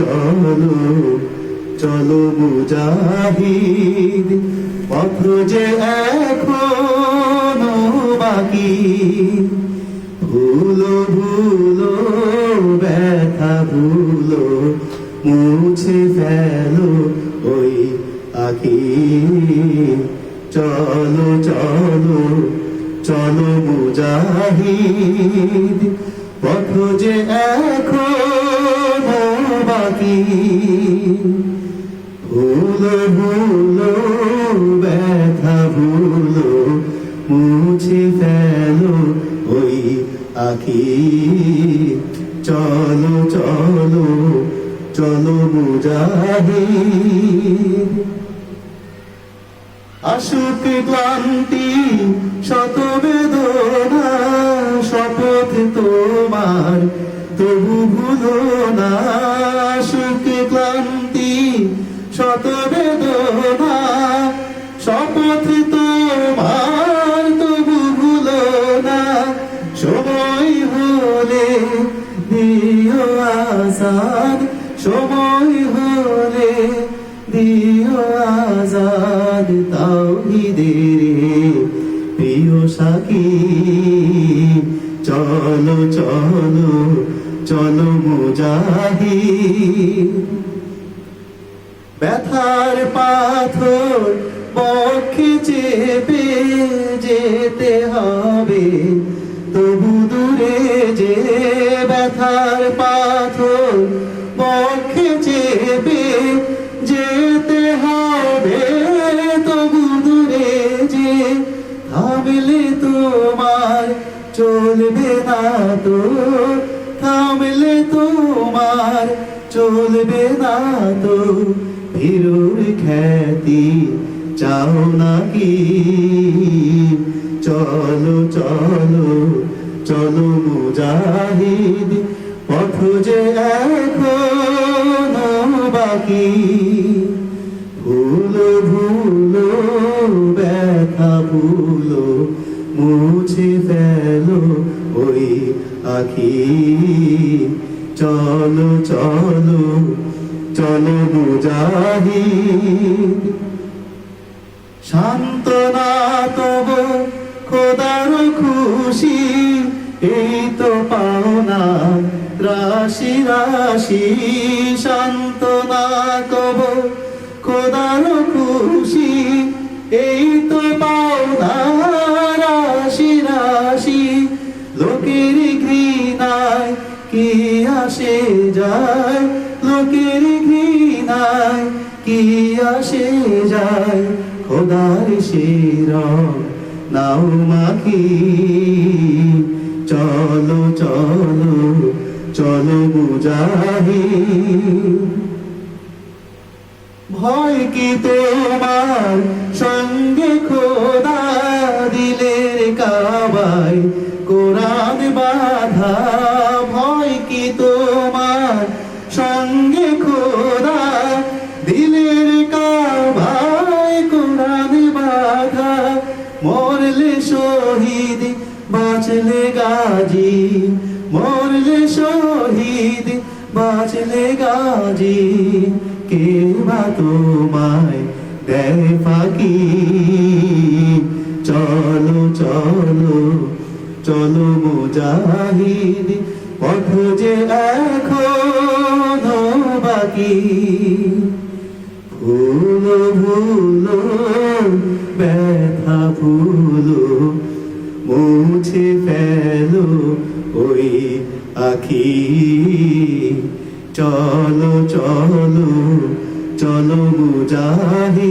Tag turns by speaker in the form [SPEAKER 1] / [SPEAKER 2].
[SPEAKER 1] চলো চলো মুজাহিদ, পথ যে এখনো বাকি। ভুলো ভুলো ব্যথা ভুলো, মুছে ফেলো ওই আঁখি। চলো চলো চলো মুজাহিদ, পথ যে এখনো বাকি। ভুলো ভুলো ব্যথা ভুলো, মুছে ফেলো ওই আঁখি। চলো চলো চলো মুজাহিদ। আসুক ক্লান্তি শত বেদনা, শপথ তোমার তবু ভুলো না। আসুক ক্লান্তি শত বেদনা, শপথ তোমার তবু ভুলো না। সময় হলে দিও আজাদ, সময় হলে দিও আজাদ। তাওহীদের প্রিয় সাকি, চলো চলো চলো মুজাহিদ। ব্যথার পাথর বক্ষে চেপে যেতে হবে তবু দূরে যে। ব্যথার পাথর বক্ষে চেপে যেতে হবে তবু দূরে যে। থামলে তোমার চলবে না তো, থামলে তোমার চলবে না তো। ভীরুর খ্যাতি চাও নাকি? চলো চলো চলো মুজাহিদ, পথ যে এখনো বাকি। ভুলো ভুলো ব্যথা ভুলো, মুছে ফেলো ওই আঁখি। চলো চলো চলো মুজাহিদ। সান্ত্বনা তব খোদার খুশি, এই তো পাওনা রাশি রাশি। সান্ত্বনা তব খোদার খুশি, এই তো পাওনা রাশি রাশি। লোকের ঘৃণায় কি আসে যায়, লোকের ঘৃণায় কি আসে যায়। খোদার শিরক নাও মাখি। চলো চলো চলো মুজাহিদ। ভয় কি তোমার সঙ্গে খোদা, দিলের কাবায় কোরআন বাধা। ভয় কি তোমার সঙ্গে খোদা, দিলের কাবায় কোরআন বাধা। মরলে শহীদ বাঁচলে গাজী, মরলে শহীদ বাঁচলে গাজী। কে বা তোমায় দেয় ফাঁকি? চলো চলো চলো মুজাহিদ, পথ যে এখনো বাকি। ভুলো ভুলো ব্যথা ভুলো, মুছে ফেলো ওই আঁখি। চলো চলো চলো মুজাহিদ।